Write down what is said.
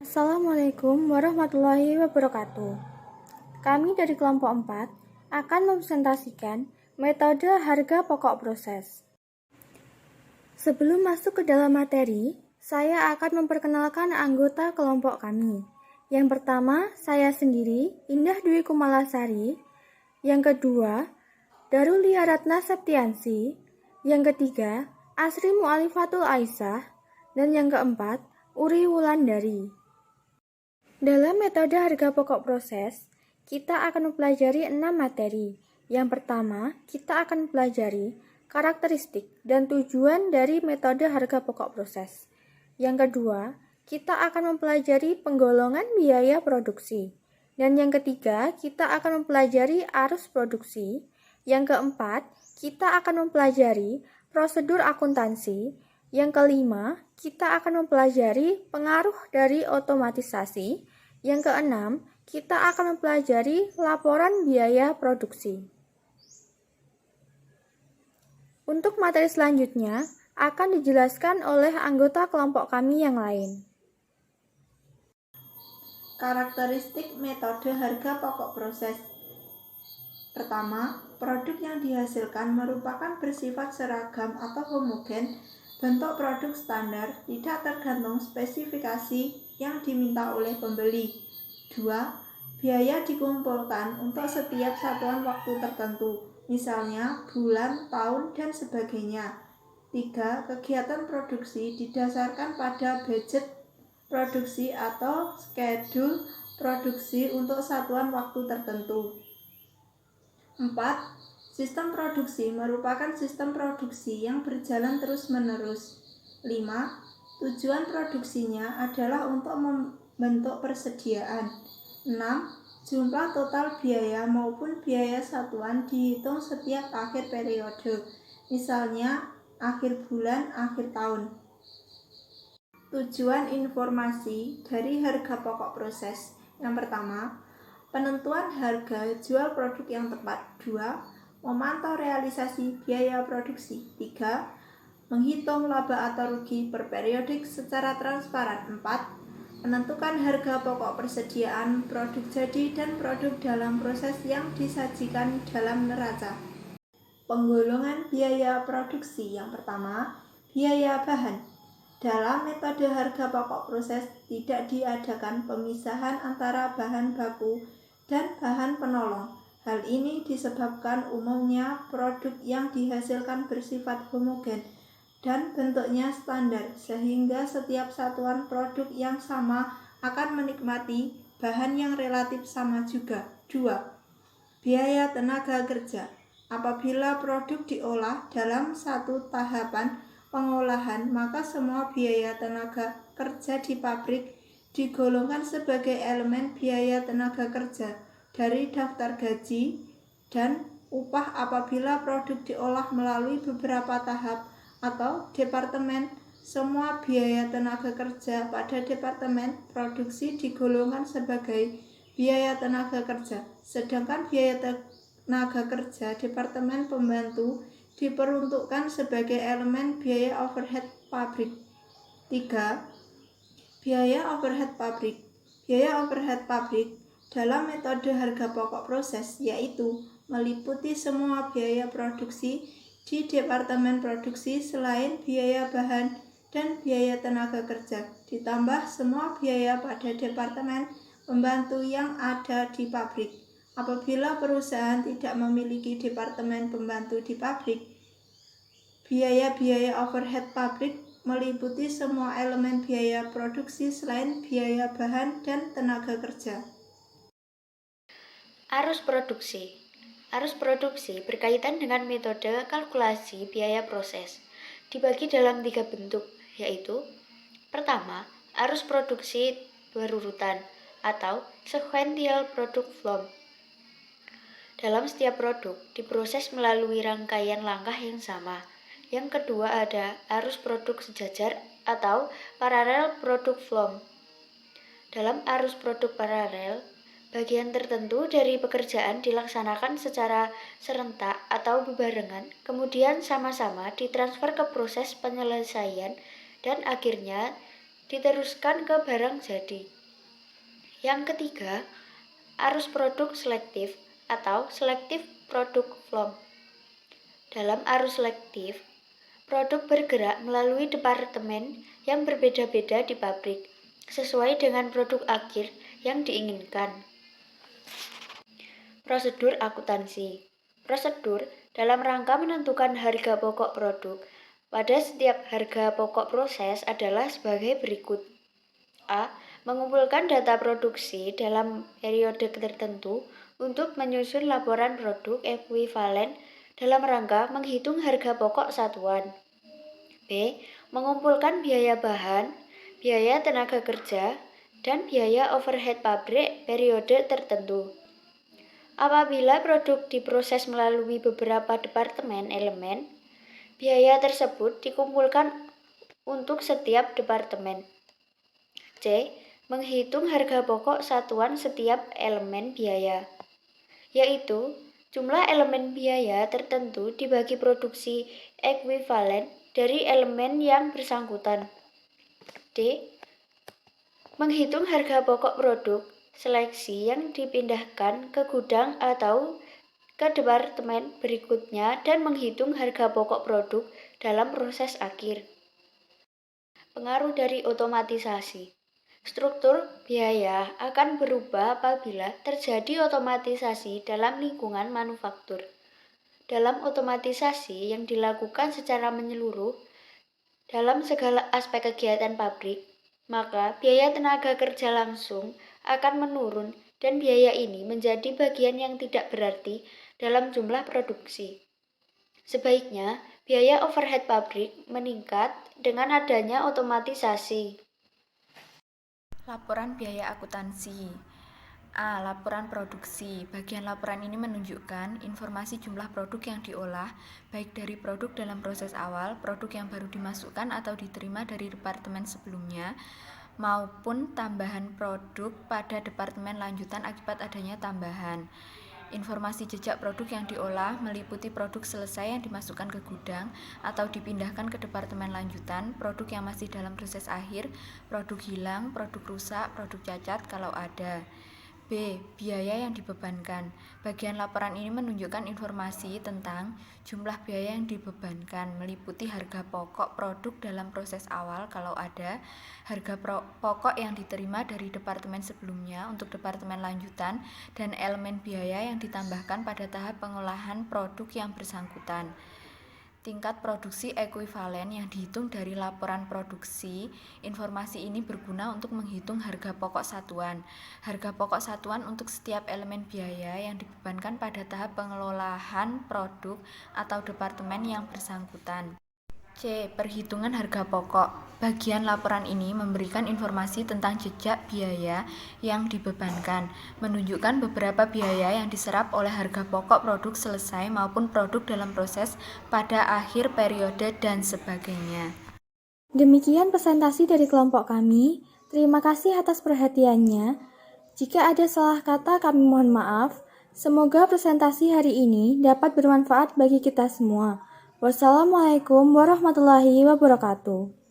Assalamualaikum warahmatullahi wabarakatuh. Kami dari kelompok 4 akan mempresentasikan metode harga pokok proses. Sebelum masuk ke dalam materi, saya akan memperkenalkan anggota kelompok kami. Yang pertama, saya sendiri, Indah Dwi Kumalasari. Yang kedua, Darulia Ratna Septiansi. Yang ketiga, Asri Mu'alifatul Aisyah. Dan yang keempat, Uri Wulandari. Dalam metode harga pokok proses, kita akan mempelajari 6 materi. Yang pertama, kita akan mempelajari karakteristik dan tujuan dari metode harga pokok proses. Yang kedua, kita akan mempelajari penggolongan biaya produksi. Dan yang ketiga, kita akan mempelajari arus produksi. Yang keempat, kita akan mempelajari prosedur akuntansi. Yang kelima, kita akan mempelajari pengaruh dari otomatisasi. Yang keenam, kita akan mempelajari laporan biaya produksi. Untuk materi selanjutnya akan dijelaskan oleh anggota kelompok kami yang lain. Karakteristik metode harga pokok proses. Pertama, produk yang dihasilkan merupakan bersifat seragam atau homogen. Bentuk produk standar tidak tergantung spesifikasi yang diminta oleh pembeli. 2. Biaya dikumpulkan untuk setiap satuan waktu tertentu, misalnya bulan, tahun, dan sebagainya. 3. Kegiatan produksi didasarkan pada budget produksi atau schedule produksi untuk satuan waktu tertentu. 4. Sistem produksi merupakan sistem produksi yang berjalan terus-menerus. 5. Tujuan produksinya adalah untuk membentuk persediaan. 6. Jumlah total biaya maupun biaya satuan dihitung setiap akhir periode, misalnya akhir bulan, akhir tahun. Tujuan informasi dari harga pokok proses. Yang pertama, penentuan harga jual produk yang tepat. 2. Memantau realisasi biaya produksi. 3. Menghitung laba atau rugi per periodik secara transparan. 4. Menentukan harga pokok persediaan produk jadi dan produk dalam proses yang disajikan dalam neraca. Penggolongan biaya produksi. Yang pertama, biaya bahan. Dalam metode harga pokok proses tidak diadakan pemisahan antara bahan baku dan bahan penolong. Hal ini disebabkan umumnya produk yang dihasilkan bersifat homogen dan bentuknya standar, sehingga setiap satuan produk yang sama akan menikmati bahan yang relatif sama juga. 2. Biaya tenaga kerja. Apabila produk diolah dalam satu tahapan pengolahan, maka semua biaya tenaga kerja di pabrik digolongkan sebagai elemen biaya tenaga kerja dari daftar gaji dan upah apabila produk diolah melalui beberapa tahap atau departemen. Semua biaya tenaga kerja pada departemen produksi digolongkan sebagai biaya tenaga kerja, sedangkan biaya tenaga kerja departemen pembantu diperuntukkan sebagai elemen biaya overhead pabrik. 3. Biaya overhead pabrik. Biaya overhead pabrik dalam metode harga pokok proses yaitu meliputi semua biaya produksi di departemen produksi selain biaya bahan dan biaya tenaga kerja, ditambah semua biaya pada departemen pembantu yang ada di pabrik. Apabila perusahaan tidak memiliki departemen pembantu di pabrik, biaya-biaya overhead pabrik meliputi semua elemen biaya produksi selain biaya bahan dan tenaga kerja. Arus produksi. Arus produksi berkaitan dengan metode kalkulasi biaya proses. Dibagi dalam 3 bentuk, yaitu pertama, arus produksi berurutan atau sequential product flow. Dalam setiap produk diproses melalui rangkaian langkah yang sama. Yang kedua ada arus produk sejajar atau parallel product flow. Dalam arus produk paralel, bagian tertentu dari pekerjaan dilaksanakan secara serentak atau bebarengan, kemudian sama-sama ditransfer ke proses penyelesaian dan akhirnya diteruskan ke barang jadi. Yang ketiga, arus produk selektif atau selective product flow. Dalam arus selektif, produk bergerak melalui departemen yang berbeda-beda di pabrik, sesuai dengan produk akhir yang diinginkan. Prosedur akuntansi. Prosedur dalam rangka menentukan harga pokok produk pada setiap harga pokok proses adalah sebagai berikut. A. Mengumpulkan data produksi dalam periode tertentu untuk menyusun laporan produk ekuivalen dalam rangka menghitung harga pokok satuan. B. Mengumpulkan biaya bahan, biaya tenaga kerja, dan biaya overhead pabrik periode tertentu. Apabila produk diproses melalui beberapa departemen elemen, biaya tersebut dikumpulkan untuk setiap departemen. C. Menghitung harga pokok satuan setiap elemen biaya, yaitu jumlah elemen biaya tertentu dibagi produksi ekuivalen dari elemen yang bersangkutan. D. Menghitung harga pokok produk seleksi yang dipindahkan ke gudang atau ke departemen berikutnya dan menghitung harga pokok produk dalam proses akhir. Pengaruh dari otomatisasi. Struktur biaya akan berubah apabila terjadi otomatisasi dalam lingkungan manufaktur. Dalam otomatisasi yang dilakukan secara menyeluruh dalam segala aspek kegiatan pabrik, maka biaya tenaga kerja langsung akan menurun dan biaya ini menjadi bagian yang tidak berarti dalam jumlah produksi. Sebaiknya, biaya overhead pabrik meningkat dengan adanya otomatisasi. Laporan biaya akuntansi. A. Laporan produksi. Bagian laporan ini menunjukkan informasi jumlah produk yang diolah, baik dari produk dalam proses awal, produk yang baru dimasukkan atau diterima dari departemen sebelumnya, maupun tambahan produk pada departemen lanjutan akibat adanya tambahan. Informasi jejak produk yang diolah meliputi produk selesai yang dimasukkan ke gudang atau dipindahkan ke departemen lanjutan, produk yang masih dalam proses akhir, produk hilang, produk rusak, produk cacat kalau ada. B. Biaya yang dibebankan. Bagian laporan ini menunjukkan informasi tentang jumlah biaya yang dibebankan, meliputi harga pokok produk dalam proses awal kalau ada, harga pokok yang diterima dari departemen sebelumnya untuk departemen lanjutan, dan elemen biaya yang ditambahkan pada tahap pengolahan produk yang bersangkutan. Tingkat produksi ekuivalen yang dihitung dari laporan produksi. Informasi ini berguna untuk menghitung harga pokok satuan. Harga pokok satuan untuk setiap elemen biaya yang dibebankan pada tahap pengelolaan produk atau departemen yang bersangkutan. C. Perhitungan harga pokok. Bagian laporan ini memberikan informasi tentang jejak biaya yang dibebankan, menunjukkan beberapa biaya yang diserap oleh harga pokok produk selesai maupun produk dalam proses pada akhir periode dan sebagainya. Demikian presentasi dari kelompok kami. Terima kasih atas perhatiannya. Jika ada salah kata kami mohon maaf. Semoga presentasi hari ini dapat bermanfaat bagi kita semua. Wassalamualaikum warahmatullahi wabarakatuh.